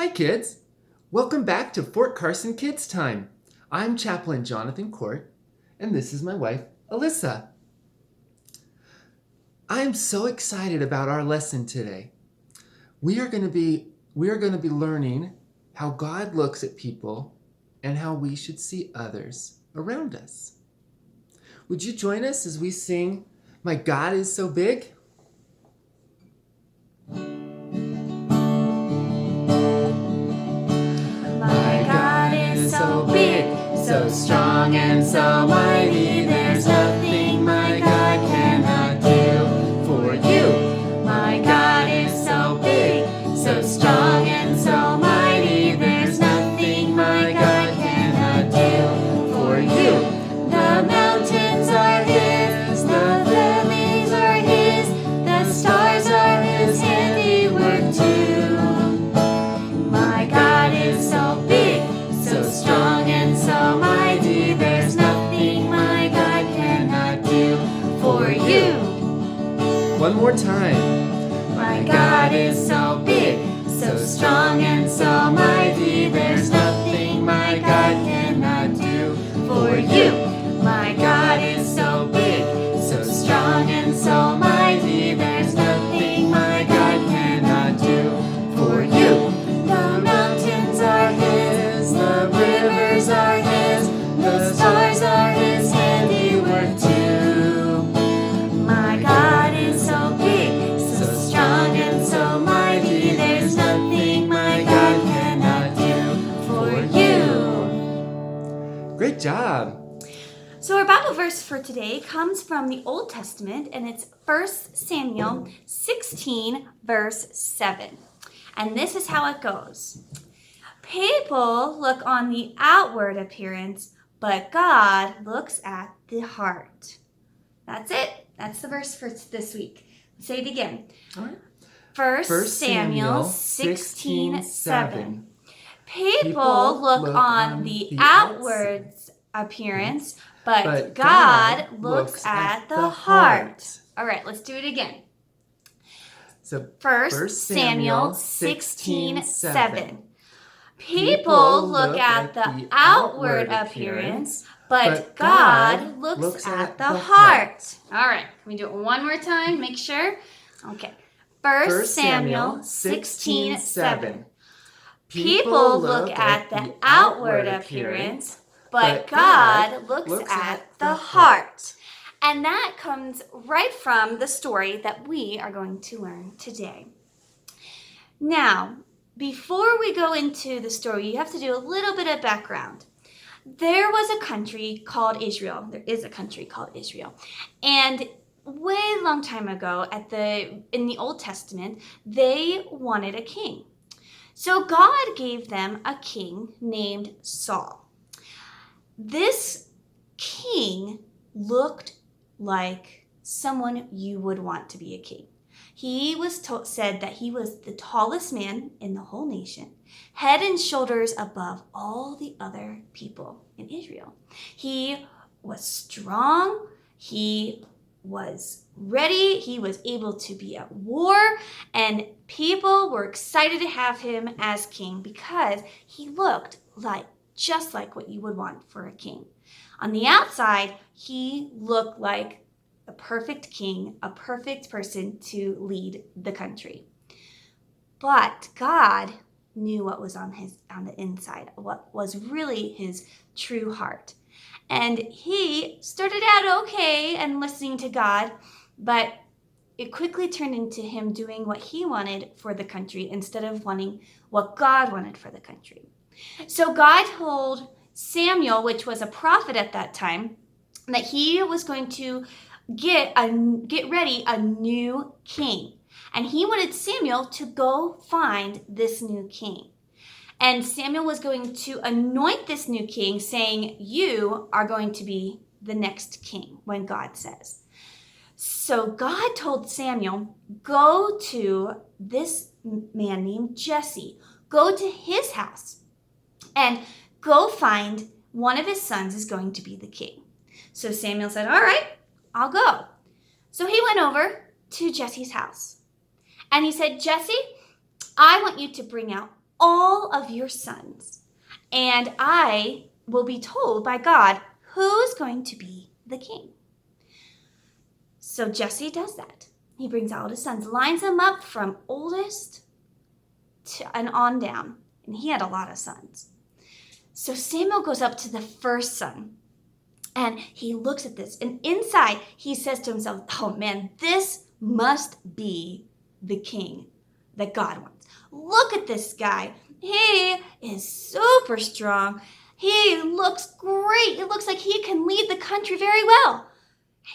Hi kids! Welcome back to Fort Carson Kids Time. I'm Chaplain Jonathan Court, and this is my wife, Alyssa. I am so excited about our lesson today. We are going to be learning how God looks at people and how we should see others around us. Would you join us as we sing, "My God is so big"? My God is so big, so strong and so mighty, there's nothing my God cannot do for you. My God is so big, so strong and so mighty, there's nothing my God cannot do for you. The mountains are His, the valleys are His, the stars are His handiwork too. My God is so big, so strong and so mighty, there's nothing my God cannot do for you. One more time. My God is so big, so strong and so mighty, there's nothing my God cannot do for you. My God is so big, so strong and so mighty, there's nothing my God cannot do for you. The mountains are His, the rivers are His, the stars are His handiwork too. My God is so big, so strong and so mighty, there's nothing my God cannot do for you. Great job! So our Bible verse for today comes from the Old Testament, and it's 1 Samuel 16, verse 7. And this is how it goes. People look on the outward appearance, but God looks at the heart. That's it. That's the verse for this week. Say it again. All right. 1 Samuel 16, 7. People look on the outward appearance, but God looks at the heart. All right, let's do it again. So 1 Samuel 16, 7. People look at the outward appearance, but God looks at the heart. All right, can we do it one more time? Make sure. Okay. 1 Samuel 16, 7. People look at the outward appearance, but God looks at the heart. And that comes right from the story that we are going to learn today. Now, before we go into the story, you have to do a little bit of background. There was a country called Israel. There is a country called Israel. And way long time ago in the Old Testament, they wanted a king. So God gave them a king named Saul. This king looked like someone you would want to be a king. He was said that he was the tallest man in the whole nation, head and shoulders above all the other people in Israel. He was strong. He was ready. He was able to be at war, and people were excited to have him as king because he looked just like what you would want for a king. On the outside, he looked like a perfect king, a perfect person to lead the country. But God knew what was on the inside, what was really his true heart. And he started out okay and listening to God, but it quickly turned into him doing what he wanted for the country instead of wanting what God wanted for the country. So God told Samuel, which was a prophet at that time, that he was going to get ready a new king. And he wanted Samuel to go find this new king. And Samuel was going to anoint this new king, saying, "You are going to be the next king," when God says. So God told Samuel, "Go to this man named Jesse. Go to his house and go find one of his sons is going to be the king." So Samuel said, "All right, I'll go." So he went over to Jesse's house and he said, "Jesse, I want you to bring out all of your sons, and I will be told by God who's going to be the king. So Jesse does that. He brings out his sons, lines them up from oldest and on down. And he had a lot of sons. So Samuel goes up to the first son and he looks at this. And inside he says to himself, oh man, this must be the king that God wants. Look at this guy. He is super strong. He looks great. It looks like he can lead the country very well.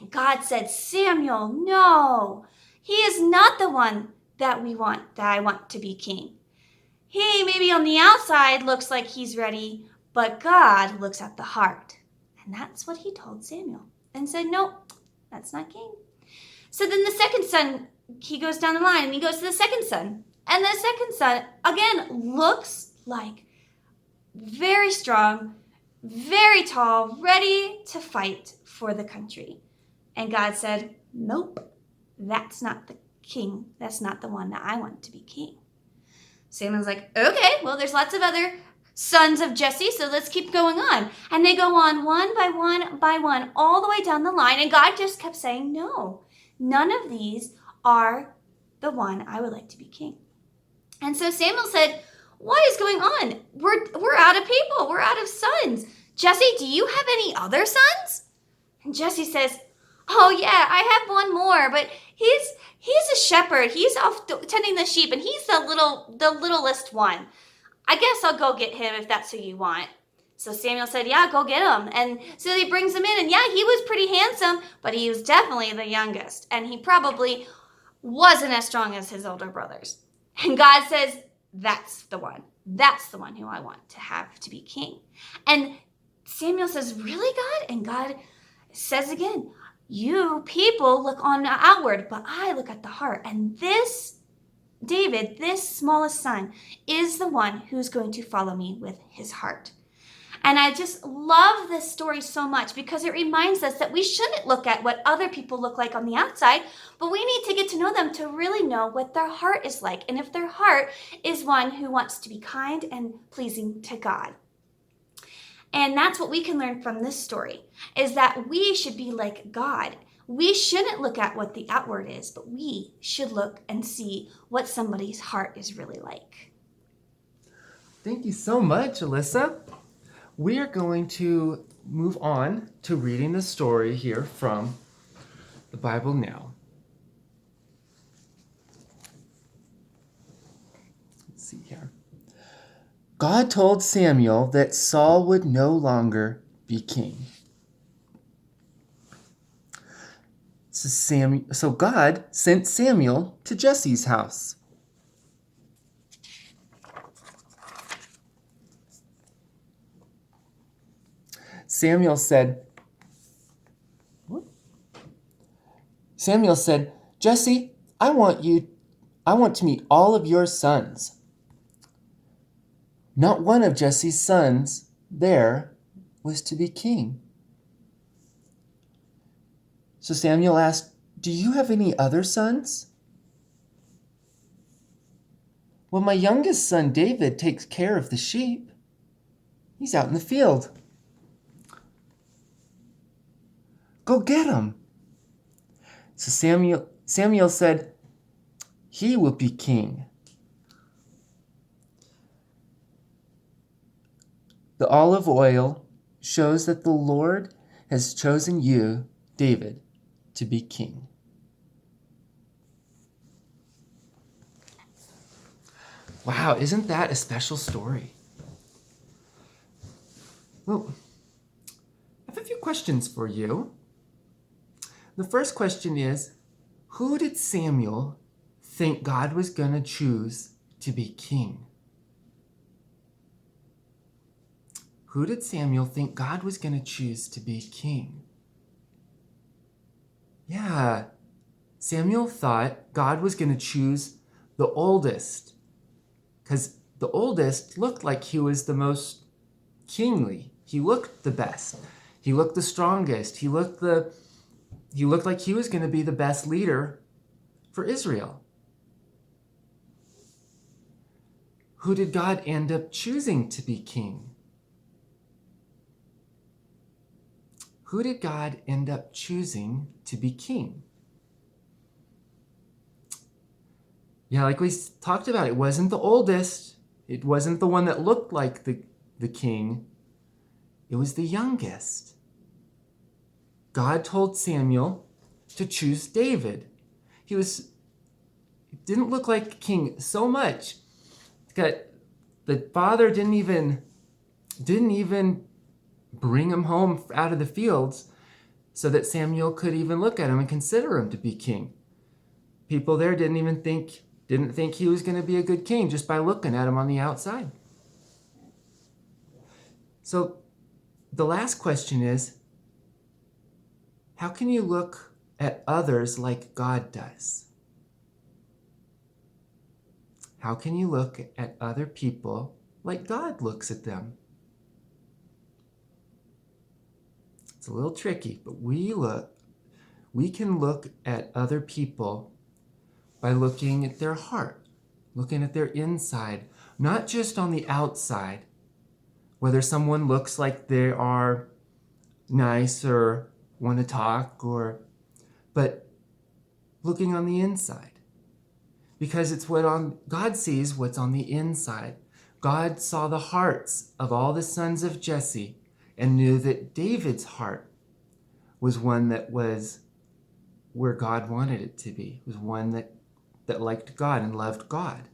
And God said, Samuel, no, he is not the one that I want to be king. He maybe on the outside looks like he's ready, but God looks at the heart. And that's what he told Samuel and said, no, that's not king. So then the second son, he goes down the line and he goes to the second son. And the second son, again, looks like very strong, very tall, ready to fight for the country. And God said, nope, that's not the king. That's not the one that I want to be king. Samuel's like, okay, well, there's lots of other sons of Jesse, so let's keep going on. And they go on one by one, all the way down the line. And God just kept saying, no, none of these are the one I would like to be king. And so Samuel said, what is going on? We're out of people. We're out of sons. Jesse, do you have any other sons? And Jesse says, oh yeah, I have one more, but he's a shepherd. He's off tending the sheep, and he's the littlest one. I guess I'll go get him if that's who you want. So Samuel said, yeah, go get him. And so he brings him in, and yeah, he was pretty handsome, but he was definitely the youngest, and he probably wasn't as strong as his older brothers. And God says, that's the one. That's the one who I want to have to be king. And Samuel says, really, God? And God says again, you people look on the outward, but I look at the heart. And this David, this smallest son, is the one who's going to follow me with his heart. And I just love this story so much because it reminds us that we shouldn't look at what other people look like on the outside, but we need to get to know them to really know what their heart is like. And if their heart is one who wants to be kind and pleasing to God. And that's what we can learn from this story, is that we should be like God. We shouldn't look at what the outward is, but we should look and see what somebody's heart is really like. Thank you so much, Alyssa. We are going to move on to reading the story here from the Bible now. Let's see here. God told Samuel that Saul would no longer be king. So God sent Samuel to Jesse's house. Samuel said, Jesse, I want to meet all of your sons. Not one of Jesse's sons there was to be king. So Samuel asked, do you have any other sons? Well, my youngest son, David, takes care of the sheep. He's out in the field. Go get him. So Samuel said, he will be king. The olive oil shows that the Lord has chosen you, David, to be king. Wow, isn't that a special story? Well, I have a few questions for you. The first question is, who did Samuel think God was going to choose to be king? Who did Samuel think God was going to choose to be king? Yeah, Samuel thought God was going to choose the oldest, because the oldest looked like he was the most kingly. He looked the best. He looked the strongest. He looked like he was going to be the best leader for Israel. Who did God end up choosing to be king? Who did God end up choosing to be king? Yeah, like we talked about, it wasn't the oldest. It wasn't the one that looked like the king. It was the youngest. God told Samuel to choose David. He didn't look like a king so much that the father didn't even bring him home out of the fields so that Samuel could even look at him and consider him to be king. People there didn't think he was going to be a good king just by looking at him on the outside. So the last question is, how can you look at others like God does? How can you look at other people like God looks at them? It's a little tricky, but we can look at other people by looking at their heart, looking at their inside, not just on the outside, whether someone looks like they are nice or want to talk, but looking on the inside. Because it's God sees what's on the inside. God saw the hearts of all the sons of Jesse and knew that David's heart was one that was where God wanted it to be. It was one that liked God and loved God.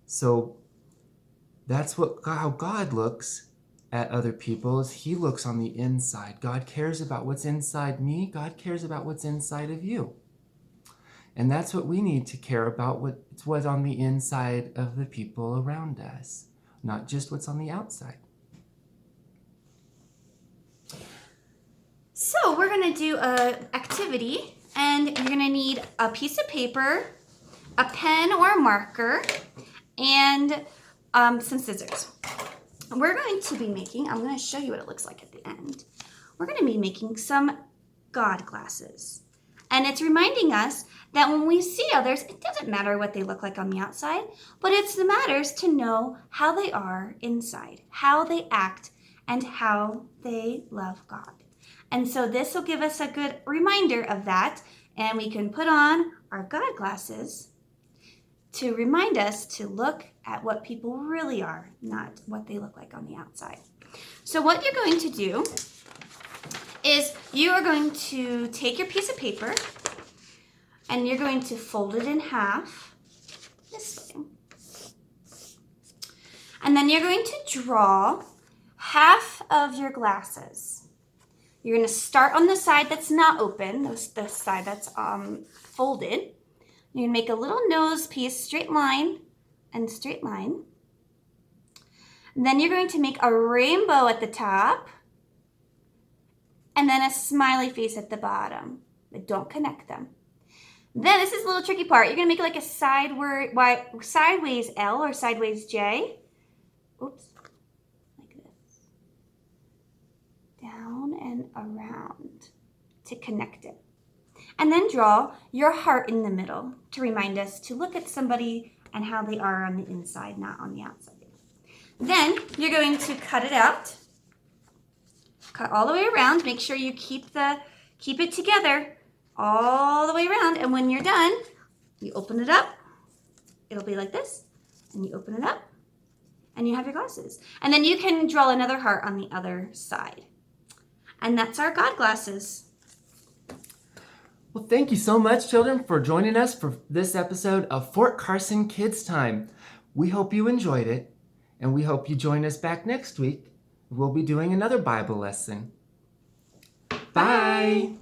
So that's how God looks at other people, is he looks on the inside. God cares about what's inside me. God cares about what's inside of you. And that's what we need to care about, what's on the inside of the people around us, not just what's on the outside. So we're going to do an activity, and you're going to need a piece of paper, a pen or a marker, and some scissors. We're going to be I'm going to show you what it looks like at the end. We're going to be making some God glasses. And it's reminding us that when we see others, it doesn't matter what they look like on the outside, but it matters to know how they are inside, how they act, and how they love God. And so this will give us a good reminder of that, and we can put on our God glasses to remind us to look at what people really are, not what they look like on the outside. So what you're going to do is you are going to take your piece of paper and you're going to fold it in half this way. And then you're going to draw half of your glasses. You're going to start on the side that's not open, the side that's folded. You're going to make a little nose piece, straight line and straight line. And then you're going to make a rainbow at the top and then a smiley face at the bottom, but don't connect them. Then this is a little tricky part. You're going to make like a sideways L or sideways J. Oops, like this. Down and around to connect it. And then draw your heart in the middle to remind us to look at somebody and how they are on the inside, not on the outside. Then you're going to cut it out. Cut all the way around. Make sure you keep it together all the way around. And when you're done, you open it up. It'll be like this. And you open it up and you have your glasses. And then you can draw another heart on the other side. And that's our God glasses. Well, thank you so much, children, for joining us for this episode of Fort Carson Kids Time. We hope you enjoyed it, and we hope you join us back next week. We'll be doing another Bible lesson. Bye.